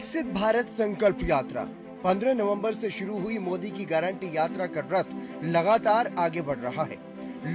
विकसित भारत संकल्प यात्रा 15 नवंबर से शुरू हुई मोदी की गारंटी यात्रा का रथ लगातार आगे बढ़ रहा है।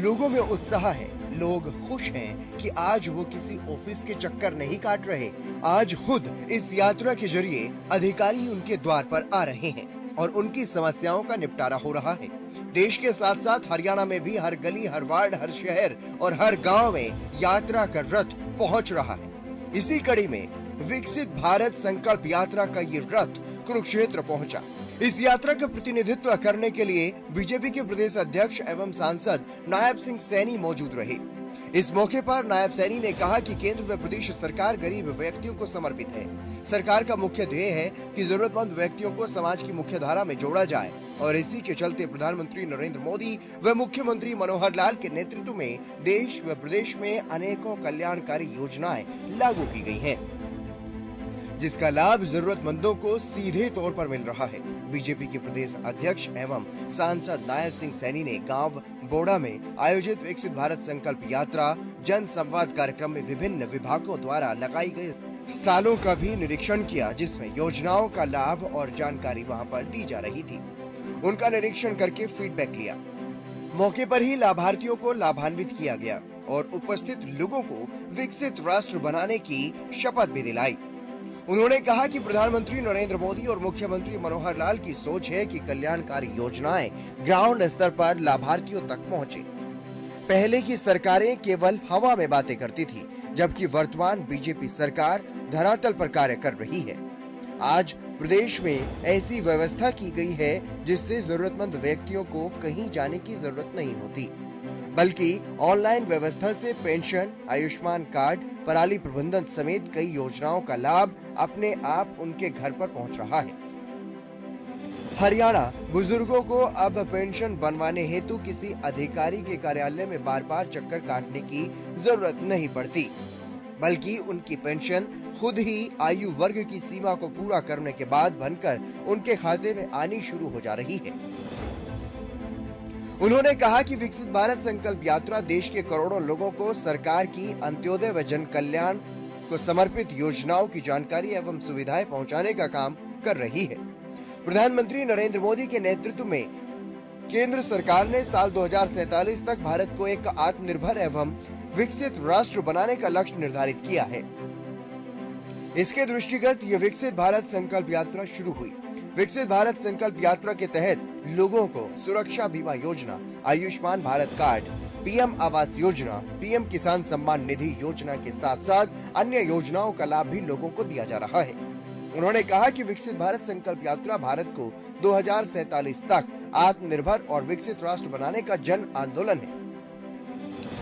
लोगों में उत्साह है, लोग खुश हैं कि आज वो किसी ऑफिस के चक्कर नहीं काट रहे। आज खुद इस यात्रा के जरिए अधिकारी उनके द्वार पर आ रहे हैं और उनकी समस्याओं का निपटारा हो रहा है। देश के साथ साथ हरियाणा में भी हर गली, हर वार्ड, हर शहर और हर गांव में यात्रा का रथ पहुंच रहा है। इसी कड़ी में विकसित भारत संकल्प यात्रा का ये रथ कुरुक्षेत्र पहुंचा। इस यात्रा का प्रतिनिधित्व करने के लिए बीजेपी के प्रदेश अध्यक्ष एवं सांसद नायब सिंह सैनी मौजूद रहे। इस मौके पर नायब सैनी ने कहा कि केंद्र व प्रदेश सरकार गरीब व्यक्तियों को समर्पित है। सरकार का मुख्य ध्येय है कि जरूरतमंद व्यक्तियों को समाज की मुख्य धारा में जोड़ा जाए और इसी के चलते प्रधानमंत्री नरेंद्र मोदी व मुख्यमंत्री मनोहर लाल के नेतृत्व में देश व प्रदेश में अनेकों कल्याणकारी योजनाएं लागू की गई हैं, जिसका लाभ जरूरतमंदों को सीधे तौर पर मिल रहा है। बीजेपी के प्रदेश अध्यक्ष एवं सांसद नायब सिंह सैनी ने गांव बोड़ा में आयोजित विकसित भारत संकल्प यात्रा जन संवाद कार्यक्रम में विभिन्न विभागों द्वारा लगाई गई स्टॉलों का भी निरीक्षण किया, जिसमें योजनाओं का लाभ और जानकारी वहां पर दी जा रही थी। उनका निरीक्षण करके फीडबैक लिया। मौके पर ही लाभार्थियों को लाभान्वित किया गया और उपस्थित लोगों को विकसित राष्ट्र बनाने की शपथ भी दिलाई। उन्होंने कहा कि प्रधानमंत्री नरेंद्र मोदी और मुख्यमंत्री मनोहर लाल की सोच है कि कल्याणकारी योजनाएं ग्राउंड स्तर पर लाभार्थियों तक पहुंचे। पहले की सरकारें केवल हवा में बातें करती थी, जबकि वर्तमान बीजेपी सरकार धरातल पर कार्य कर रही है। आज प्रदेश में ऐसी व्यवस्था की गई है जिससे जरूरतमंद व्यक्तियों को कहीं जाने की जरूरत नहीं होती, बल्कि ऑनलाइन व्यवस्था से पेंशन, आयुष्मान कार्ड, पराली प्रबंधन समेत कई योजनाओं का लाभ अपने आप उनके घर पर पहुंच रहा है। हरियाणा बुजुर्गों को अब पेंशन बनवाने हेतु किसी अधिकारी के कार्यालय में बार बार चक्कर काटने की जरूरत नहीं पड़ती, बल्कि उनकी पेंशन खुद ही आयु वर्ग की सीमा को पूरा करने के बाद बनकर उनके खाते में आनी शुरू हो जा रही है। उन्होंने कहा कि विकसित भारत संकल्प यात्रा देश के करोड़ों लोगों को सरकार की अंत्योदय व जन कल्याण को समर्पित योजनाओं की जानकारी एवं सुविधाएं पहुंचाने का काम कर रही है। प्रधानमंत्री नरेंद्र मोदी के नेतृत्व में केंद्र सरकार ने साल 2047 तक भारत को एक आत्मनिर्भर एवं विकसित राष्ट्र बनाने का लक्ष्य निर्धारित किया है। इसके दृष्टिगत ये विकसित भारत संकल्प यात्रा शुरू हुई। विकसित भारत संकल्प यात्रा के तहत लोगों को सुरक्षा बीमा योजना, Ayushman Bharat card, PM Awas Yojana, PM किसान सम्मान निधि योजना के साथ साथ अन्य योजनाओं का लाभ भी लोगों को दिया जा रहा है। उन्होंने कहा कि विकसित भारत संकल्प यात्रा भारत को 2047 तक आत्मनिर्भर और विकसित राष्ट्र बनाने का जन आंदोलन है।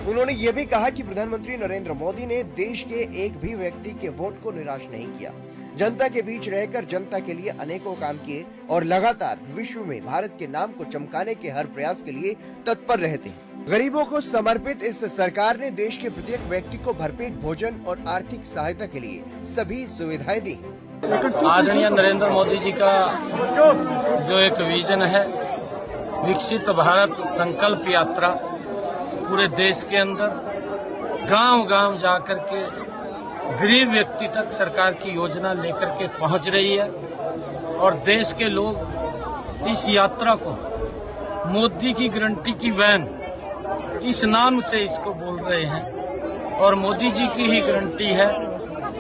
उन्होंने ये भी कहा कि प्रधानमंत्री नरेंद्र मोदी ने देश के एक भी व्यक्ति के वोट को निराश नहीं किया। जनता के बीच रहकर जनता के लिए अनेकों काम किए और लगातार विश्व में भारत के नाम को चमकाने के हर प्रयास के लिए तत्पर रहते हैं। गरीबों को समर्पित इस सरकार ने देश के प्रत्येक व्यक्ति को भरपेट भोजन और आर्थिक सहायता के लिए सभी सुविधाएं दी। आदरणीय नरेंद्र मोदी जी का जो एक विजन है, विकसित भारत संकल्प यात्रा पूरे देश के अंदर गांव-गांव जाकर के गरीब व्यक्ति तक सरकार की योजना लेकर के पहुंच रही है और देश के लोग इस यात्रा को मोदी की गारंटी की वैन इस नाम से इसको बोल रहे हैं और मोदी जी की ही गारंटी है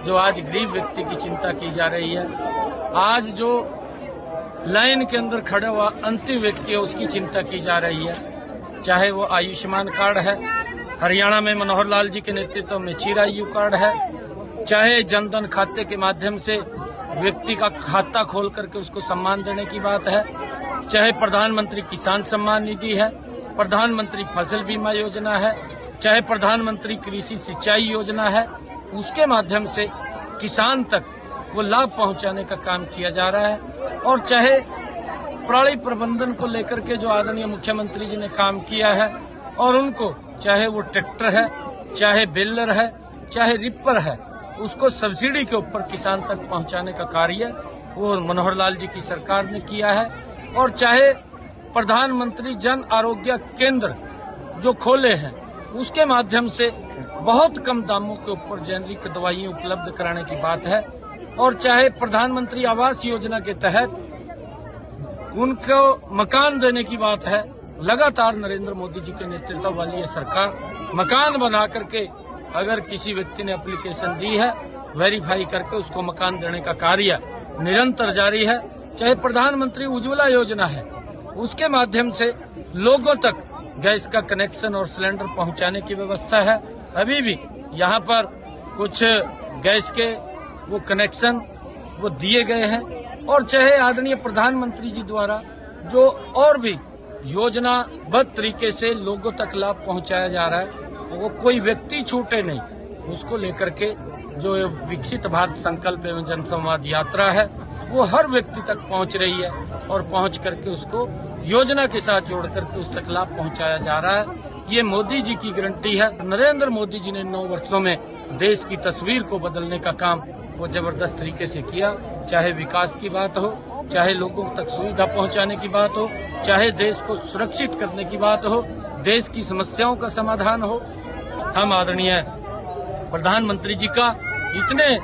जो आज गरीब व्यक्ति की चिंता की जा रही है। आज जो लाइन के अंदर खड़ा हुआ अंतिम व्यक्ति है उसकी चिंता की जा रही है, चाहे वो आयुष्मान कार्ड है, हरियाणा में मनोहर लाल जी के नेतृत्व में चिरायु कार्ड है, चाहे जनधन खाते के माध्यम से व्यक्ति का खाता खोल करके उसको सम्मान देने की बात है, चाहे प्रधानमंत्री किसान सम्मान निधि है, प्रधानमंत्री फसल बीमा योजना है, चाहे प्रधानमंत्री कृषि सिंचाई योजना है, उसके माध्यम से किसान तक वो लाभ पहुंचाने का काम किया जा रहा है। और चाहे पराली प्रबंधन को लेकर के जो आदरणीय मुख्यमंत्री जी ने काम किया है और उनको चाहे वो ट्रैक्टर है, चाहे बेलर है, चाहे रिपर है, उसको सब्सिडी के ऊपर किसान तक पहुंचाने का कार्य वो मनोहर लाल जी की सरकार ने किया है। और चाहे प्रधानमंत्री जन आरोग्य केंद्र जो खोले हैं उसके माध्यम से बहुत कम दामों के ऊपर जेनरिक दवाइयां उपलब्ध कराने की बात है। और चाहे प्रधानमंत्री आवास योजना के तहत उनको मकान देने की बात है। लगातार नरेंद्र मोदी जी के नेतृत्व वाली ये सरकार मकान बना करके, अगर किसी व्यक्ति ने एप्लीकेशन दी है, वेरीफाई करके उसको मकान देने का कार्य निरंतर जारी है। चाहे प्रधानमंत्री उज्ज्वला योजना है, उसके माध्यम से लोगों तक गैस का कनेक्शन और सिलेंडर पहुंचाने की व्यवस्था है। अभी भी यहाँ पर कुछ गैस के वो कनेक्शन वो दिए गए हैं। और चाहे आदरणीय प्रधानमंत्री जी द्वारा जो और भी योजनाबद्ध तरीके से लोगों तक लाभ पहुंचाया जा रहा है, वो कोई व्यक्ति छूटे नहीं, उसको लेकर के जो विकसित भारत संकल्प एवं जनसंवाद यात्रा है वो हर व्यक्ति तक पहुंच रही है और पहुंच करके उसको योजना के साथ जोड़ करके उस तक लाभ पहुंचाया जा रहा है। ये मोदी जी की गारंटी है। नरेंद्र मोदी जी ने 9 वर्षों में देश की तस्वीर को बदलने का काम वो जबरदस्त तरीके से किया। चाहे विकास की बात हो, चाहे लोगों तक सुविधा पहुंचाने की बात हो, चाहे देश को सुरक्षित करने की बात हो, देश की समस्याओं का समाधान हो, हम आदरणीय प्रधानमंत्री जी का इतने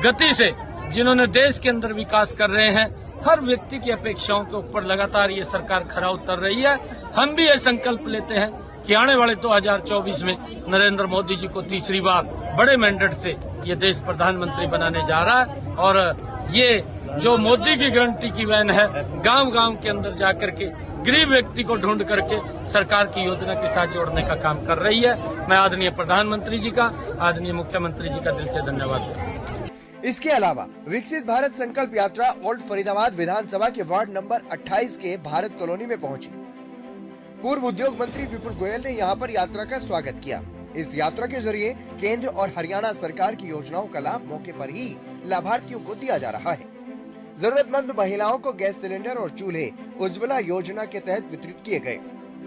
गति से जिन्होंने देश के अंदर विकास कर रहे हैं, हर व्यक्ति की अपेक्षाओं के ऊपर लगातार ये सरकार खरा उतर रही है। हम भी ये संकल्प लेते हैं कि आने वाले 2024 में नरेंद्र मोदी जी को तीसरी बार बड़े मैंडेट से ये देश प्रधानमंत्री बनाने जा रहा है। और ये जो मोदी की गारंटी की वैन है, गांव-गांव के अंदर जाकर के गरीब व्यक्ति को ढूंढ करके सरकार की योजना के साथ जोड़ने का काम कर रही है। मैं आदरणीय प्रधानमंत्री जी का, आदरणीय मुख्यमंत्री जी का दिल से धन्यवाद करता हूं। इसके अलावा विकसित भारत संकल्प यात्रा ओल्ड फरीदाबाद विधानसभा के वार्ड नंबर 28 के भारत कॉलोनी में पहुंची। पूर्व उद्योग मंत्री विपुल गोयल ने यहां पर यात्रा का स्वागत किया। इस यात्रा के जरिए केंद्र और हरियाणा सरकार की योजनाओं का लाभ मौके पर ही लाभार्थियों को दिया जा रहा है। जरूरतमंद महिलाओं को गैस सिलेंडर और चूल्हे उज्ज्वला योजना के तहत वितरित किए गए।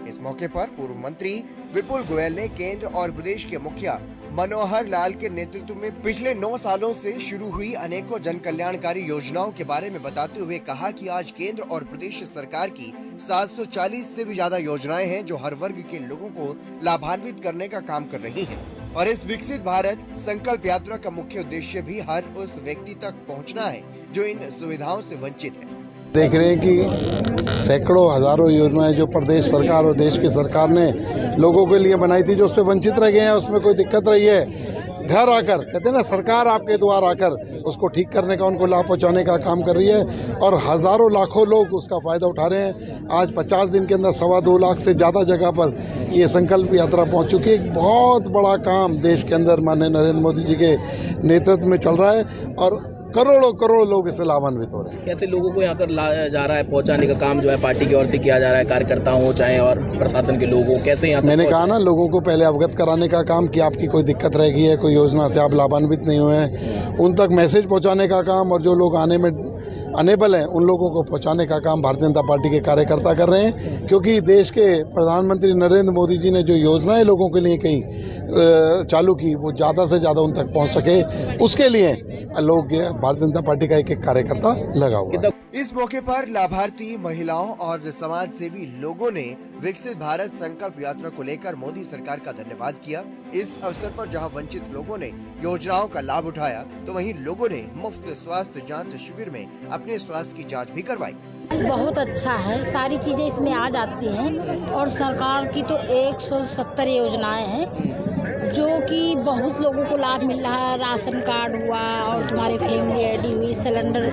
इस मौके पर पूर्व मंत्री विपुल गोयल ने केंद्र और प्रदेश के मुखिया मनोहर लाल के नेतृत्व में पिछले 9 सालों से शुरू हुई अनेकों जन कल्याणकारी योजनाओं के बारे में बताते हुए कहा कि आज केंद्र और प्रदेश सरकार की 740 से भी ज्यादा योजनाएं हैं जो हर वर्ग के लोगों को लाभान्वित करने का काम कर रही हैं। और इस विकसित भारत संकल्प यात्रा का मुख्य उद्देश्य भी हर उस व्यक्ति तक पहुंचना है जो इन सुविधाओं से वंचित है। देख रहे हैं कि सैकड़ों हजारों योजनाएं जो प्रदेश सरकार और देश की सरकार ने लोगों के लिए बनाई थी, जो उससे वंचित रह गए हैं, उसमें कोई दिक्कत रही है, घर आकर कहते हैं ना, सरकार आपके द्वार आकर उसको ठीक करने का, उनको लाभ पहुंचाने का काम कर रही है। और हजारों लाखों लोग उसका फायदा उठा रहे हैं। आज 50 दिन के अंदर 2.25 लाख से ज्यादा जगह पर ये संकल्प यात्रा पहुंच चुकी है। एक बहुत बड़ा काम देश के अंदर माननीय नरेंद्र मोदी जी के नेतृत्व में चल रहा है और करोड़ों लोग इससे लाभान्वित हो रहे हैं। कैसे लोगों को यहाँ कर जा रहा है, पहुँचाने का काम जो है पार्टी की ओर से किया जा रहा है, कार्यकर्ताओं हो चाहे और प्रशासन के लोगों, कैसे यहाँ मैंने कहा ना, लोगों को पहले अवगत कराने का काम कि आपकी कोई दिक्कत रह गई है, कोई योजना से आप लाभान्वित नहीं हुए हैं, उन तक मैसेज पहुँचाने का काम, और जो लोग आने में अनेबल हैं उन लोगों को पहुंचाने का काम भारतीय जनता पार्टी के कार्यकर्ता कर रहे हैं। क्योंकि देश के प्रधानमंत्री नरेंद्र मोदी जी ने जो योजनाएं लोगों के लिए कई चालू की, वो ज्यादा से ज्यादा उन तक पहुंच सके, उसके लिए लोग भारतीय जनता पार्टी का एक अवसर लगा हुआ। इस मौके पर लाभार्थी महिलाओं और समाज सेवी लोगों ने विकसित भारत संकल्प यात्रा को लेकर मोदी सरकार का धन्यवाद किया। इस अवसर पर जहां वंचित लोगों ने योजनाओं का लाभ उठाया, तो वहीं लोगों ने मुफ्त स्वास्थ्य जांच शिविर में अपने स्वास्थ्य की जांच भी करवाई। बहुत अच्छा है, सारी चीजें इसमें आ जाती हैं और सरकार की तो 170 योजनाएं हैं जो कि बहुत लोगों को लाभ मिल रहा है। राशन कार्ड हुआ और तुम्हारी फैमिली आईडी हुई, सिलेंडर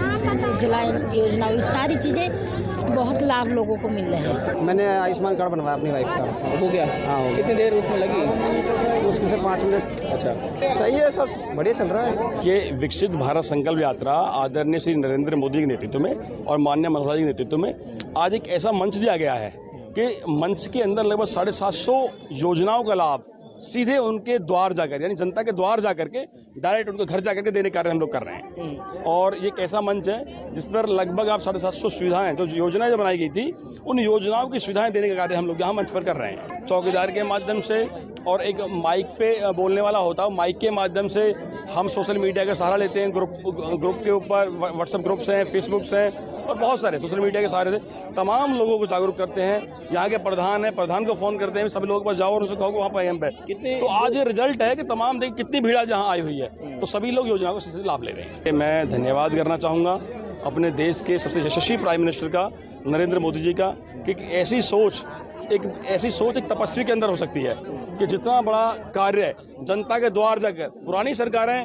उज्ज्वला योजना हुई, सारी चीजें बहुत लाभ लोगों को मिल रहे हैं। मैंने आयुष्मान कार्ड बनवाया अपनी वाइफ का। हो गया? हाँ, हो गया। कितनी देर उसमें लगी? मुश्किल से 5 मिनट। अच्छा, सही है, सब बढ़िया चल रहा है। ये विकसित भारत संकल्प यात्रा आदरणीय श्री नरेंद्र मोदी के नेतृत्व में और माननीय मनोहर जी के नेतृत्व में आज एक ऐसा मंच दिया गया है कि मंच के अंदर लगभग 750 योजनाओं का लाभ सीधे उनके द्वार जाकर, यानी जनता के द्वार जाकर के डायरेक्ट उनके घर जाकर के देने कार्य हम लोग कर रहे हैं। और ये एक ऐसा मंच है जिस पर लगभग आप 750 सुविधाएं, जो योजनाएं जो बनाई गई थी, उन योजनाओं की सुविधाएं देने का कार्य हम लोग यहाँ मंच पर कर रहे हैं। चौकीदार के माध्यम से और एक माइक पे बोलने वाला होता है, माइक के माध्यम से हम सोशल मीडिया का सहारा लेते हैं। ग्रुप के ऊपर व्हाट्सएप ग्रुप्स हैं, फेसबुक्स हैं, और बहुत सारे सोशल मीडिया के सहारे से तमाम लोगों को जागरूक करते हैं। यहाँ के प्रधान है, प्रधान को फोन करते हैं, सभी लोगों के पास जाओ और उनसे कहो वहाँ पर हम पे कितने। तो आज ये रिजल्ट है कि तमाम देखिए कितनी भीड़ आज यहाँ आई हुई है, तो सभी लोग योजना को सीधे लाभ ले रहे हैं। मैं धन्यवाद करना चाहूँगा अपने देश के सबसे यशस्वी प्राइम मिनिस्टर का, नरेंद्र मोदी जी का, कि एक ऐसी सोच एक तपस्वी के अंदर हो सकती है कि जितना बड़ा कार्य जनता के द्वार जाकर, पुरानी सरकारें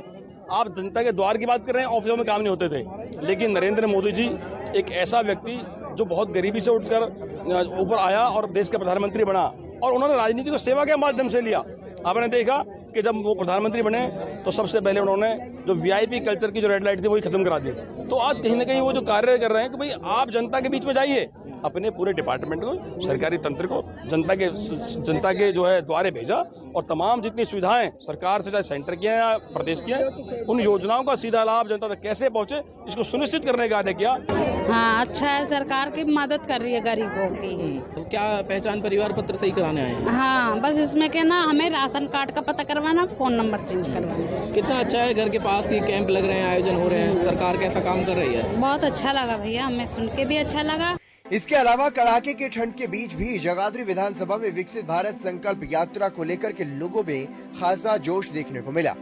आप जनता के द्वार की बात कर रहे हैं, ऑफिसों में काम नहीं होते थे, लेकिन नरेंद्र मोदी जी एक ऐसा व्यक्ति जो बहुत गरीबी से उठकर ऊपर आया और देश का प्रधानमंत्री बना, और उन्होंने राजनीति को सेवा के माध्यम से लिया। आपने देखा कि जब वो प्रधानमंत्री बने तो सबसे पहले उन्होंने जो वीआईपी कल्चर की जो रेड लाइट थी वही खत्म करा दी। तो आज कहीं ना कहीं वो जो कार्य कर रहे हैं कि भाई आप जनता के बीच में जाइए, अपने पूरे डिपार्टमेंट को, सरकारी तंत्र को जनता के जो है द्वारे भेजा, और तमाम जितनी सुविधाएं सरकार से, चाहे सेंटर की है या प्रदेश की है, उन योजनाओं का सीधा लाभ जनता तक कैसे पहुंचे इसको सुनिश्चित करने का कार्य किया। हाँ, अच्छा है, सरकार की मदद कर रही है गरीबों की। तो क्या पहचान परिवार पत्र सही कराने आए हैं? हाँ, बस इसमें क्या ना, हमें राशन कार्ड का पता करवाना, फोन नंबर चेंज करवाना। कितना अच्छा है, घर के पास ही कैंप लग रहे हैं, आयोजन हो रहे हैं, सरकार कैसा काम कर रही है? बहुत अच्छा लगा भैया, हमें सुन के भी अच्छा लगा। इसके अलावा कड़ाके के ठंड के बीच भी जगाधरी विधानसभा में विकसित भारत संकल्प यात्रा को लेकर के लोगों में खासा जोश देखने को मिला।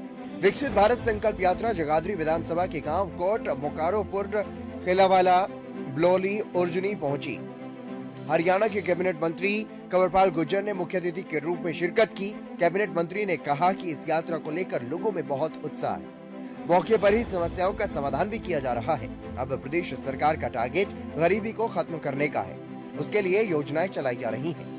विकसित भारत संकल्प यात्रा जगाधरी विधानसभा के गांव कोट, मोकारोपुर, खिलावाला, ब्लौली, उर्जनी पहुंची। हरियाणा के कैबिनेट मंत्री कंवरपाल गुर्जर ने मुख्य अतिथि के रूप में शिरकत की। कैबिनेट मंत्री ने कहा कि इस यात्रा को लेकर लोगों में बहुत उत्साह है। मौके पर ही समस्याओं का समाधान भी किया जा रहा है। अब प्रदेश सरकार का टारगेट गरीबी को खत्म करने का है, उसके लिए योजनाएं चलाई जा रही हैं।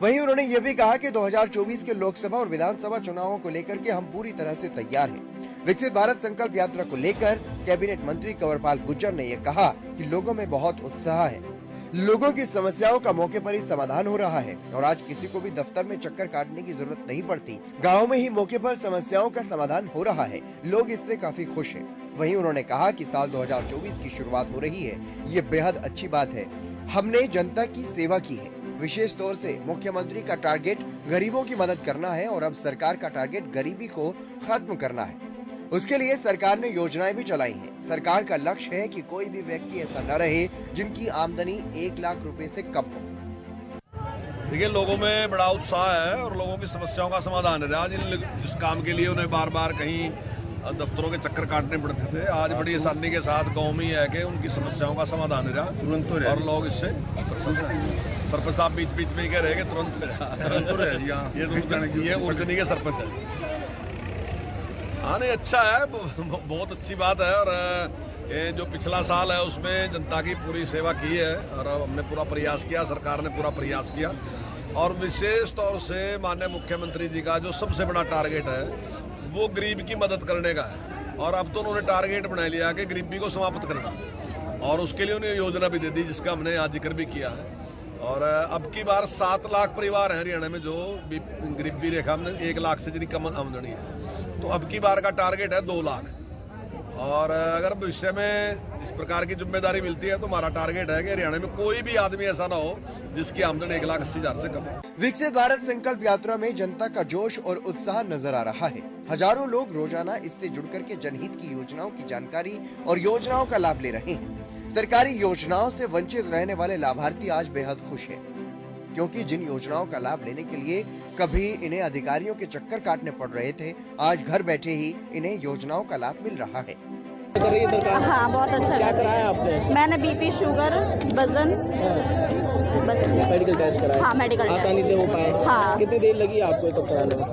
वहीं उन्होंने ये भी कहा कि 2024 के लोकसभा और विधानसभा चुनावों को लेकर के हम पूरी तरह से तैयार हैं। विकसित भारत संकल्प यात्रा को लेकर कैबिनेट मंत्री कंवरपाल गुर्जर ने यह कहा कि लोगों में बहुत उत्साह है, लोगों की समस्याओं का मौके पर ही समाधान हो रहा है और आज किसी को भी दफ्तर में चक्कर काटने की जरूरत नहीं पड़ती। गांव में ही मौके पर समस्याओं का समाधान हो रहा है, लोग इससे काफी खुश हैं। वहीं उन्होंने कहा कि साल 2024 की शुरुआत हो रही है, ये बेहद अच्छी बात है। हमने जनता की सेवा की है, विशेष तौर से मुख्यमंत्री का टारगेट गरीबों की मदद करना है और अब सरकार का टारगेट गरीबी को खत्म करना है। उसके लिए सरकार ने योजनाएं भी चलाई हैं। सरकार का लक्ष्य है कि कोई भी व्यक्ति ऐसा न रहे जिनकी आमदनी 1 लाख रुपए से कम हो। देखिए, लोगों में बड़ा उत्साह है और लोगों की समस्याओं का समाधान है। आज जिस काम के लिए उन्हें बार बार कहीं दफ्तरों के चक्कर काटने पड़ते थे, आज बड़ी आसानी के साथ गाँव में ही है कि उनकी समस्याओं का समाधान है तुरंत, और लोग इससे सरपंच साहब बीच बीच में ही कह रहे हैं कि तुरंत ये उर्जनी के सरपंच है। हाँ, नहीं, अच्छा है, बहुत अच्छी बात है। और ये जो पिछला साल है उसमें जनता की पूरी सेवा की है और हमने पूरा प्रयास किया, सरकार ने पूरा प्रयास किया, और विशेष तौर से माननीय मुख्यमंत्री जी का जो सबसे बड़ा टारगेट है वो गरीब की मदद करने का है। और अब तो उन्होंने टारगेट बना लिया कि गरीबी को समाप्त करना, और उसके लिए उन्हें योजना भी दे दी जिसका हमने आज जिक्र भी किया है। और अब की बार 7 लाख परिवार हैं हरियाणा में जो गरीबी रेखा में 1 लाख से जितनी कम आमदनी है, तो अब की बार का टारगेट है 2 लाख। और अगर भविष्य में इस प्रकार की जिम्मेदारी मिलती है तो हमारा टारगेट है कि हरियाणा में कोई भी आदमी ऐसा ना हो जिसकी आमदनी 1,80,000 से कम हो। विकसित भारत संकल्प यात्रा में जनता का जोश और उत्साह नजर आ रहा है। हजारों लोग रोजाना इससे जुड़ करके जनहित की योजनाओं की जानकारी और योजनाओं का लाभ ले रहे हैं। सरकारी योजनाओं से वंचित रहने वाले लाभार्थी आज बेहद खुश हैं, क्योंकि जिन योजनाओं का लाभ लेने के लिए कभी इन्हें अधिकारियों के चक्कर काटने पड़ रहे थे, आज घर बैठे ही इन्हें योजनाओं का लाभ मिल रहा है। हाँ, बहुत अच्छा। क्या कराया आपने? मैंने बीपी, शुगर, वजन, बस मेडिकल टेस्ट कराया। हाँ, मेडिकल आसानी से हो पाए। हाँ। कितनी देर लगी आपको ये सब कराने में?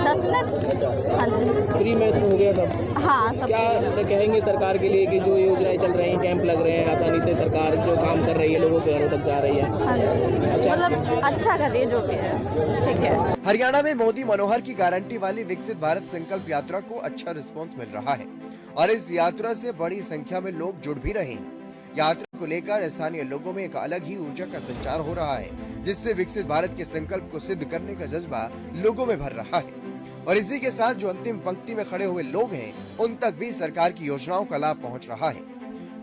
10 मिनट। अच्छा, हाँ जी। फ्री में हो गया सब? हाँ, सब। क्या कहेंगे सरकार के लिए कि जो योजनाएं चल रही हैं, कैंप लग रहे हैं, आसानी से सरकार जो काम कर रही है लोगों के घरों तक जा रही है? हाँ जी, अच्छा, मतलब अच्छा कर रही है जो भी है, ठीक है। हरियाणा में मोदी मनोहर की गारंटी वाली विकसित भारत संकल्प यात्रा को अच्छा रिस्पांस मिल रहा है और इस यात्रा से बड़ी संख्या में लोग जुड़ भी रहे हैं। यात्रा को लेकर स्थानीय लोगों में एक अलग ही ऊर्जा का संचार हो रहा है, जिससे विकसित भारत के संकल्प को सिद्ध करने का जज्बा लोगों में भर रहा है। और इसी के साथ जो अंतिम पंक्ति में खड़े हुए लोग हैं, उन तक भी सरकार की योजनाओं का लाभ पहुंच रहा है।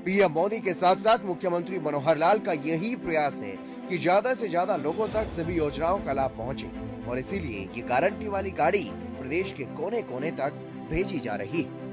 पीएम मोदी के साथ साथ मुख्यमंत्री मनोहर लाल का यही प्रयास है कि ज्यादा से ज्यादा लोगों तक सभी योजनाओं का लाभ पहुंचे, और इसीलिए ये गारंटी वाली गाड़ी प्रदेश के कोने कोने तक भेजी जा रही है।